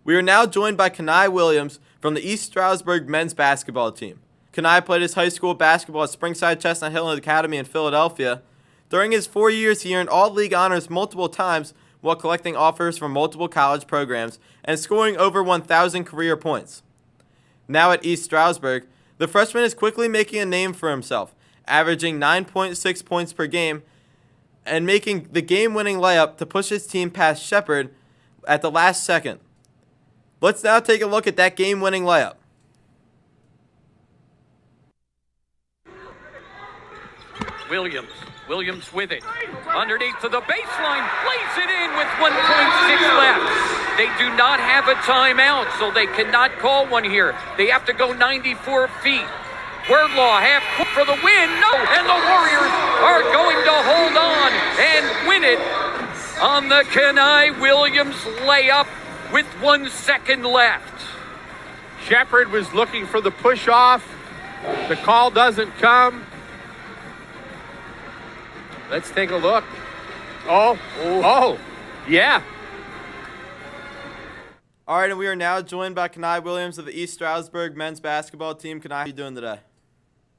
We are now joined by Keni Williams from the East Stroudsburg men's basketball team. Keni played his high school basketball at Springside Chestnut Hill Academy in Philadelphia. During his 4 years, he earned all-league honors multiple times while collecting offers from multiple college programs and scoring over 1,000 career points. Now at East Stroudsburg, the freshman is quickly making a name for himself, averaging 9.6 points per game and making the game-winning layup to push his team past Shepherd at the last second. Let's now take a look at that game-winning layup. Williams with it. Underneath to the baseline. Lays it in with 1.6 left. They do not have a timeout, so they cannot call one here. They have to go 94 feet. Wordlaw half court for the win. No, and the Warriors are going to hold on and win it on the Keni Williams layup with 1 second left. Shepherd was looking for the push-off. The call doesn't come. Let's take a look. Oh, yeah. All right, and we are now joined by Keni Williams of the East Stroudsburg men's basketball team. Keni, how are you doing today?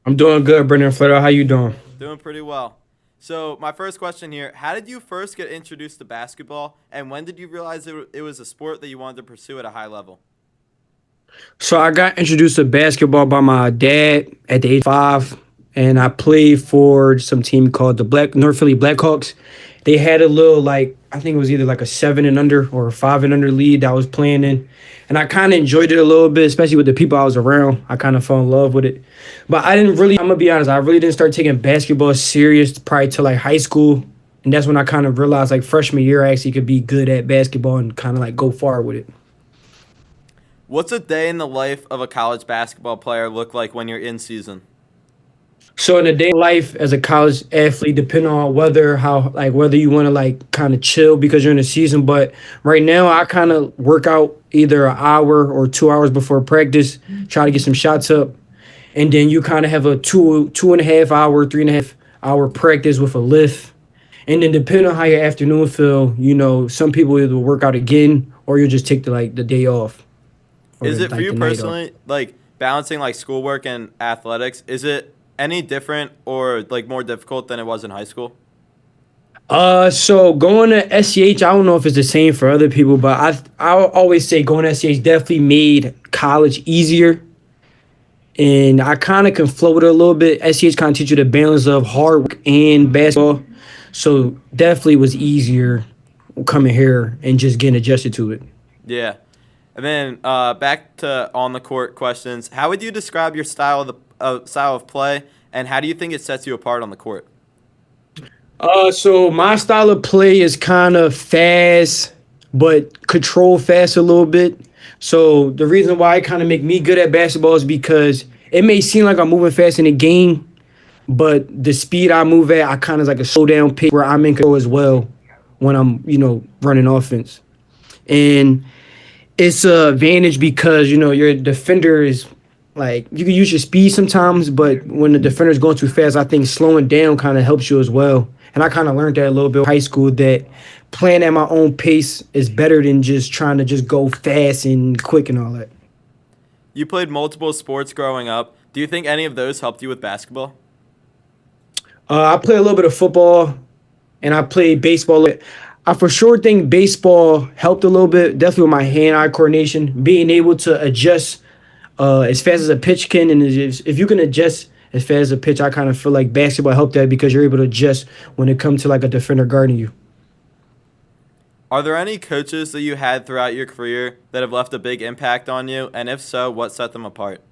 I'm doing good, Brendan Flatow. How you doing? Doing pretty well. So my first question here, how did you first get introduced to basketball, and when did you realize it was a sport that you wanted to pursue at a high level? So I got introduced to basketball by my dad at the age of 5, and I played for some team called the North Philly Blackhawks. They had a little, I think it was either like a 7 and under or a 5 and under league that I was playing in. And I kind of enjoyed it a little bit, especially with the people I was around. I kind of fell in love with it. But I'm going to be honest, I really didn't start taking basketball serious probably till high school. And that's when I kind of realized freshman year I actually could be good at basketball and kind of go far with it. What's a day in the life of a college basketball player look like when you're in season? So in a day of life as a college athlete, depending on whether you want to kind of chill because you're in the season. But right now I kind of work out either an hour or 2 hours before practice, try to get some shots up. And then you kind of have a 2.5 hour, 3.5 hour practice with a lift. And then depending on how your afternoon feel, some people either work out again or you'll just take the day off. Is it for you personally, balancing schoolwork and athletics, is it any different or more difficult than it was in high school? So going to SCH, I don't know if it's the same for other people, but I always say going to SCH definitely made college easier. And I kind of can flow with it a little bit. SCH kind of teach you the balance of hard work and basketball. So definitely was easier coming here and just getting adjusted to it. Yeah. And then back to on-the-court questions. How would you describe your style of play, and how do you think it sets you apart on the court? So my style of play is kind of fast, but control fast a little bit. So the reason why it kind of make me good at basketball is because it may seem like I'm moving fast in the game, but the speed I move at, I kind of a slow down pace where I'm in control as well when I'm, running offense. And it's an advantage because, your defender is you can use your speed sometimes, but when the defender is going too fast, I think slowing down kind of helps you as well. And I kind of learned that a little bit in high school, that playing at my own pace is better than just trying to just go fast and quick and all that. You played multiple sports growing up. Do you think any of those helped you with basketball? I play a little bit of football, and I played baseball. I for sure think baseball helped a little bit, definitely with my hand-eye coordination, being able to adjust as fast as a pitch can. And if you can adjust as fast as a pitch, I kind of feel like basketball helped that because you're able to adjust when it comes to a defender guarding you. Are there any coaches that you had throughout your career that have left a big impact on you? And if so, what set them apart?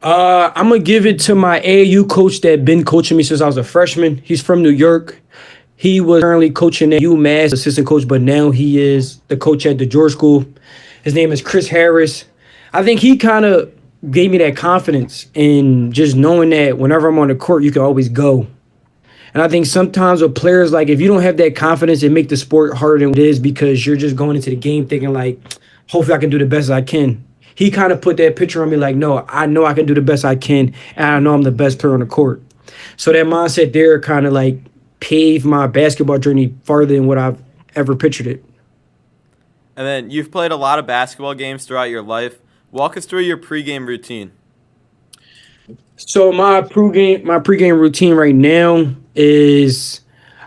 I'm going to give it to my AAU coach that been coaching me since I was a freshman. He's from New York. He was currently coaching at UMass, assistant coach, but now he is the coach at the George School. His name is Chris Harris. I think he kind of gave me that confidence in just knowing that whenever I'm on the court, you can always go. And I think sometimes with players, if you don't have that confidence, it make the sport harder than it is because you're just going into the game thinking hopefully I can do the best I can. He kind of put that picture on me no, I know I can do the best I can, and I know I'm the best player on the court. So that mindset there kind of paved my basketball journey farther than what I've ever pictured it. And then you've played a lot of basketball games throughout your life. Walk us through your pregame routine. So my pregame routine right now is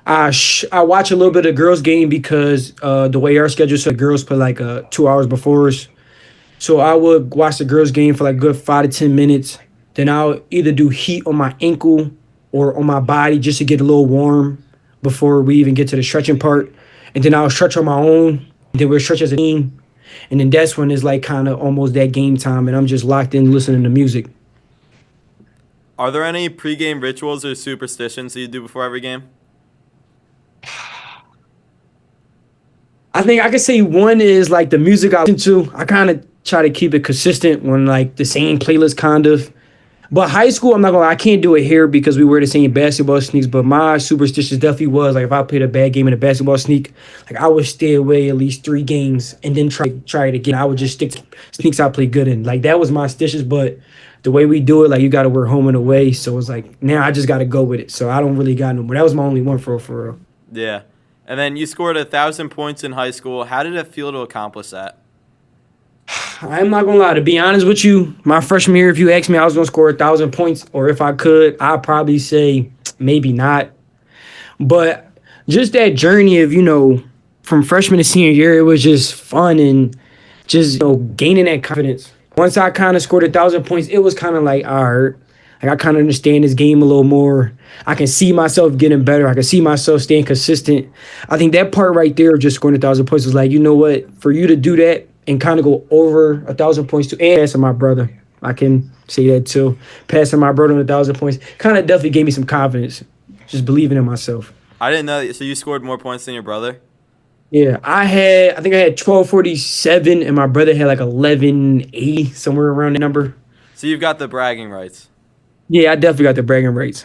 I watch a little bit of girls game because the way our schedule, so the girls play like 2 hours before us. So I would watch the girls game for like good 5 to 10 minutes. Then I'll either do heat on my ankle or on my body just to get a little warm before we even get to the stretching part. And then I'll stretch on my own. And then we'll stretch as a team. And then that's when it's like kind of almost that game time and I'm just locked in listening to music. Are there any pregame rituals or superstitions that you do before every game? I think I could say one is like the music I listen to. I kind of try to keep it consistent when like the same playlist kind of. But high school, I'm not gonna lie, I can't do it here because we wear the same basketball sneaks. But my superstition definitely was like if I played a bad game in a basketball sneak, like I would stay away at least 3 games and then try it again. I would just stick to sneaks I play good in. Like that was my stitches, but the way we do it, like you gotta wear home and away. So it's like now I just gotta go with it. So I don't really got no more. That was my only one for real. Yeah. And then you scored 1,000 points in high school. How did it feel to accomplish that? I'm not gonna lie, to be honest with you, my freshman year, if you asked me I was gonna score 1,000 points, or if I could, I'd probably say maybe not. But just that journey of, from freshman to senior year, it was just fun and just, gaining that confidence. Once I kind of scored 1,000 points, it was kind of like, all right, like I kind of understand this game a little more. I can see myself getting better. I can see myself staying consistent. I think that part right there of just scoring 1,000 points was like, you know what, for you to do that and kind of go over 1,000 points too, and passing my brother, I can say that too. Passing my brother on 1,000 points kind of definitely gave me some confidence, just believing in myself. I didn't know that. So you scored more points than your brother? Yeah, I think I had 1247, and my brother had like 1180, somewhere around the number. So you've got the bragging rights. Yeah, I definitely got the bragging rights.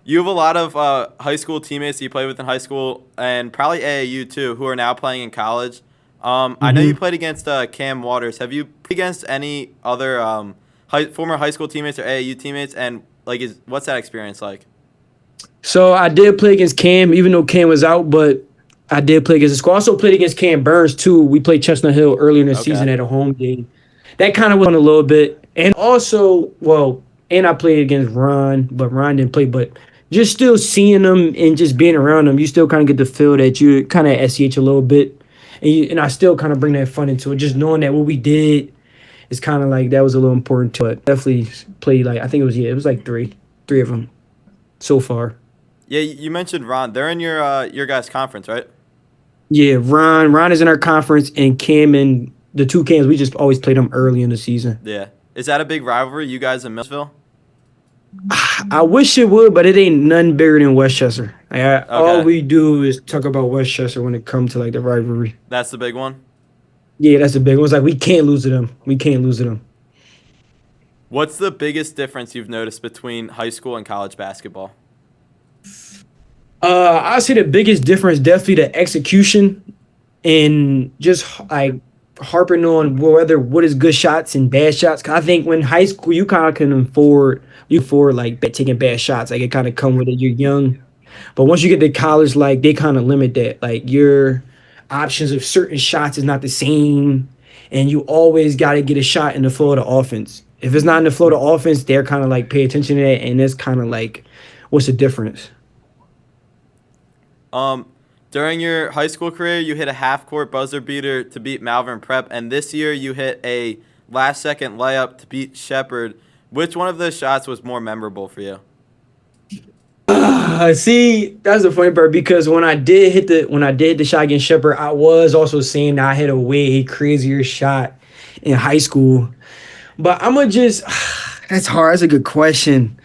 You have a lot of high school teammates that you played with in high school, and probably AAU too, who are now playing in college. I know you played against Cam Waters. Have you played against any other former high school teammates or AAU teammates? And what's that experience like? So I did play against Cam, even though Cam was out, but I did play against the school. I also played against Cam Burns too. We played Chestnut Hill earlier in the season at a home game. That kind of went a little bit. And also, and I played against Ron, but Ron didn't play. But just still seeing them and just being around them, you still kind of get the feel that you're kind of SCH a little bit. And I still kind of bring that fun into it. Just knowing that what we did is kind of like that was a little important to it. Definitely played I think it was like three of them so far. Yeah, you mentioned Ron. They're in your guys' conference, right? Yeah, Ron is in our conference, and Cam and the two Cams, we just always played them early in the season. Yeah. Is that a big rivalry, you guys in Millsville? I wish it would, but it ain't nothing bigger than Westchester. All we do is talk about Westchester when it comes to the rivalry. That's the big one? Yeah, that's the big one. It's like we can't lose to them. What's the biggest difference you've noticed between high school and college basketball? I'd say the biggest difference definitely the execution and just harping on what is good shots and bad shots. 'Cause I think when high school you kind of can afford taking bad shots. It kind of come with it. You're young, but once you get to college, they kind of limit that. Your options of certain shots is not the same, and you always got to get a shot in the flow of the offense. If it's not in the flow of the offense, they're kind of pay attention to that, and it's kind of what's the difference? During your high school career, you hit a half-court buzzer beater to beat Malvern Prep, and this year you hit a last-second layup to beat Shepherd. Which one of those shots was more memorable for you? See, that's the funny part because when I did hit the shot against Shepherd, I was also saying that I hit a way crazier shot in high school. But I'm gonna that's hard. That's a good question.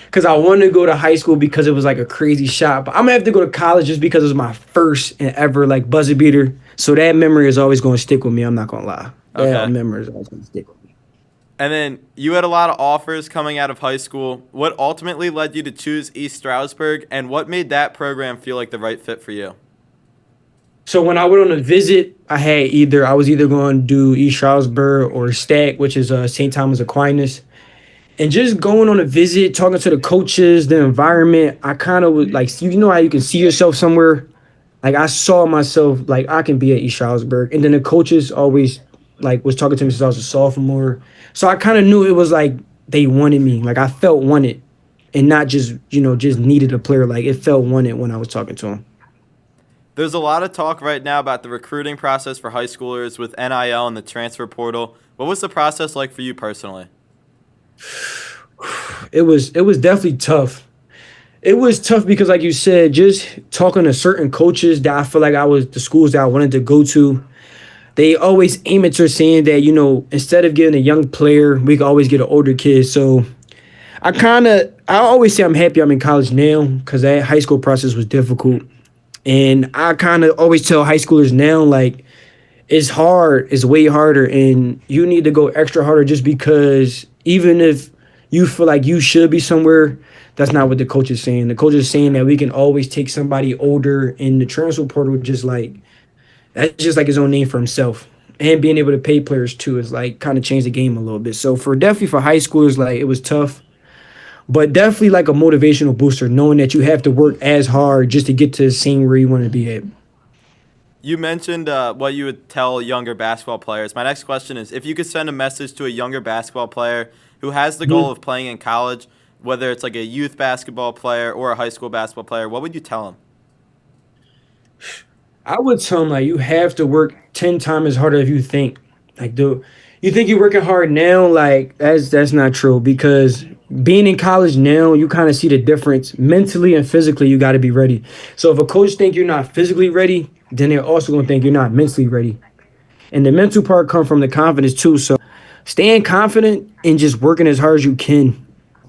Because I wanted to go to high school because it was a crazy shot. But I'm going to have to go to college just because it was my first and ever buzzer beater. So that memory is always going to stick with me. I'm not going to lie. Okay. That memory is always going to stick with me. And then you had a lot of offers coming out of high school. What ultimately led you to choose East Stroudsburg, and what made that program feel like the right fit for you? So when I went on a visit, I was either going to do East Stroudsburg or STAC, which is St. Thomas Aquinas. And just going on a visit, talking to the coaches, the environment, I kind of was how you can see yourself somewhere. Like I saw myself like I can be at East Stroudsburg, and then the coaches always like was talking to me since I was a sophomore. So I kind of knew it was like they wanted me. Like I felt wanted, and not just just needed a player. Like it felt wanted when I was talking to him. There's a lot of talk right now about the recruiting process for high schoolers with NIL and the transfer portal. What was the process like for you personally? It was definitely tough. It was tough because, like you said, just talking to certain coaches that I feel like I was the schools that I wanted to go to. They always aim at saying that instead of getting a young player, we could always get an older kid. So I always say I'm happy I'm in college now because that high school process was difficult, and I kind of always tell high schoolers now like it's hard, it's way harder, and you need to go extra harder just because even if you feel like you should be somewhere, that's not what the coach is saying. The coach is saying that we can always take somebody older, in the transfer portal that's just like his own name for himself. And being able to pay players too is like kind of changed the game a little bit. So definitely for high schoolers, like it was tough, but definitely like a motivational booster, knowing that you have to work as hard just to get to the scene where you want to be at. You mentioned what you would tell younger basketball players. My next question is, if you could send a message to a younger basketball player who has the goal of playing in college, whether it's like a youth basketball player or a high school basketball player, what would you tell them? I would tell them like you have to work 10 times as hard as you think. Like, dude, you think you're working hard now? Like that's not true because being in college now, you kind of see the difference mentally and physically. You got to be ready. So if a coach think you're not physically ready, then they're also gonna think you're not mentally ready. And the mental part comes from the confidence too. So staying confident and just working as hard as you can.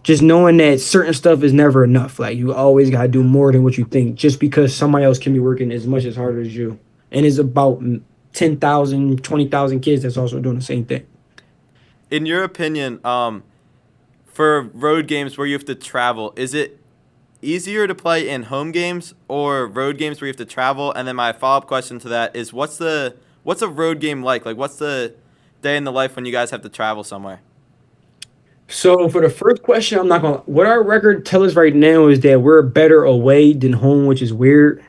Just knowing that certain stuff is never enough. Like you always gotta do more than what you think, just because somebody else can be working as much as hard as you. And it's about 10,000, 20,000 kids that's also doing the same thing. In your opinion, for road games where you have to travel, is it easier to play in home games or road games where you have to travel? And then my follow-up question to that is, what's a road game like? Like, what's the day in the life when you guys have to travel somewhere? So for the first question, I'm not gonna. What our record tell us right now is that we're better away than home, which is weird.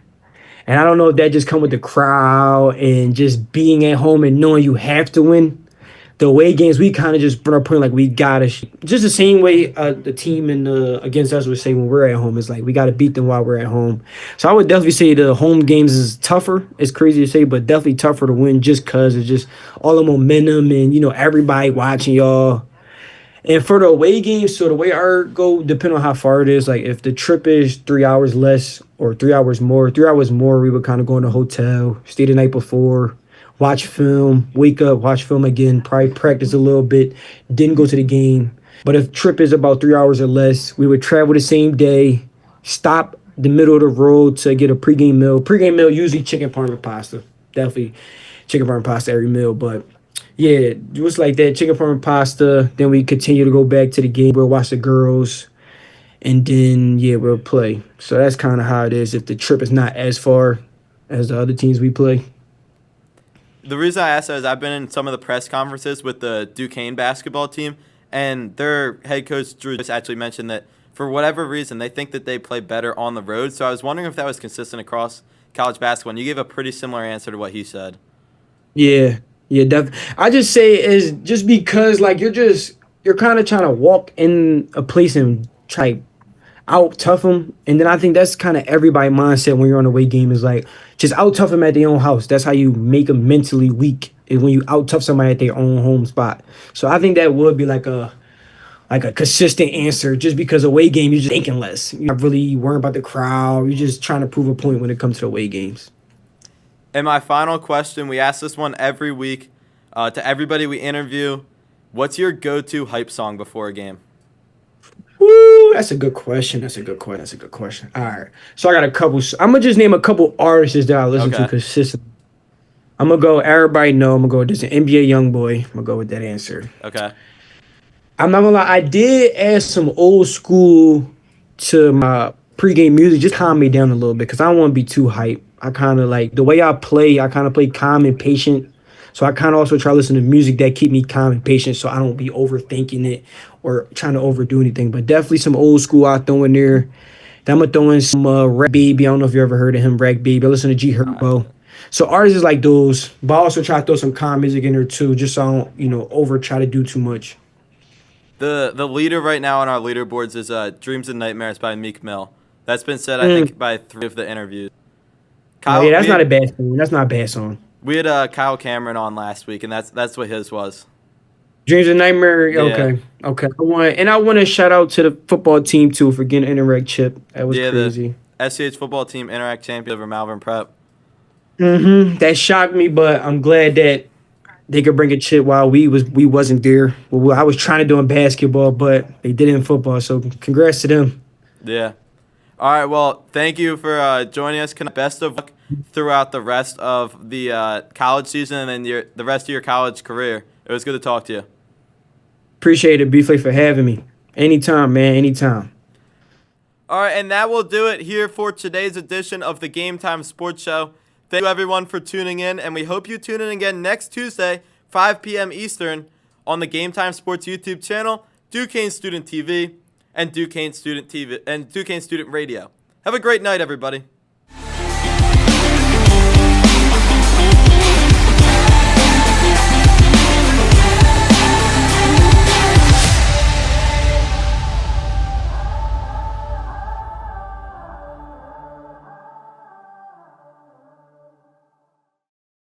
And I don't know if that just come with the crowd and just being at home and knowing you have to win. The away games, we kind of just are putting like we gotta. Just the same way the team against us would say when we're at home. It's like we gotta beat them while we're at home. So I would definitely say the home games is tougher. It's crazy to say, but definitely tougher to win just cause it's just all the momentum and everybody watching y'all. And for the away games, so the way our go, depending on how far it is, like if the trip is 3 hours less or 3 hours more, we would kind of go in a hotel, stay the night before, watch film, wake up, watch film again, probably practice a little bit, didn't go to the game. But if trip is about 3 hours or less, we would travel the same day, stop the middle of the road to get a pregame meal. Pregame meal, usually chicken parm pasta. Definitely chicken parm pasta every meal, but yeah, it was like that, chicken parm pasta. Then we continue to go back to the game. We'll watch the girls. And then, yeah, we'll play. So that's kind of how it is if the trip is not as far as the other teams we play. The reason I asked that is I've been in some of the press conferences with the Duquesne basketball team, and their head coach, Drew, just actually mentioned that for whatever reason, they think that they play better on the road. So I was wondering if that was consistent across college basketball. And you gave a pretty similar answer to what he said. Yeah. Yeah, definitely. I just say is just because like you're kind of trying to walk in a place and try out tough them, and then I think that's kind of everybody's mindset when you're on a away game is like just out tough them at their own house. That's how you make them mentally weak, is when you out tough somebody at their own home spot. So I think that would be like a consistent answer, just because away game you're just thinking less. You're not really worrying about the crowd. You're just trying to prove a point when it comes to away games. And my final question, we ask this one every week to everybody we interview. What's your go-to hype song before a game? Woo, that's a good question. All right. So I got a couple. I'm going to just name a couple artists that I listen to consistently. I'm going to go, everybody know, I'm going to go with this NBA Youngboy. I'm going to go with that answer. Okay. I'm not going to lie. I did add some old school to my pregame music, just calm me down a little bit because I don't want to be too hype. I kind of like the way I kind of play calm and patient. So I kind of also try to listen to music that keep me calm and patient so I don't be overthinking it or trying to overdo anything. But definitely some old school I throw in there. Then I'm gonna throw in some Rag Baby. I don't know if you ever heard of him, Rag Baby. I listen to G Herbo. So artists like those, but I also try to throw some calm music in there too, just so I don't, over try to do too much. The leader right now on our leaderboards is Dreams and Nightmares by Meek Mill. That's been said, I think, by 3 of the interviews. Kyle, yeah, that's not a bad song. That's not a bad song. We had Kyle Cameron on last week, and that's what his was. Dreams and Nightmare. Yeah. Okay. I want to shout out to the football team too for getting an Interact chip. That was crazy. The SCH football team Interact champion over Malvern Prep. That shocked me, but I'm glad that they could bring a chip while we wasn't there. Well, I was trying to do in basketball, but they did it in football. So congrats to them. Yeah. All right. Well, thank you for joining us. Best of luck throughout the rest of the college season and then the rest of your college career. It was good to talk to you. Appreciate it, B-Flay, for having me. Anytime, man. Anytime. All right, and that will do it here for today's edition of the Game Time Sports Show. Thank you, everyone, for tuning in, and we hope you tune in again next Tuesday, 5 p.m. Eastern, on the Game Time Sports YouTube channel, Duquesne Student TV, and Duquesne Student Radio. Have a great night, everybody.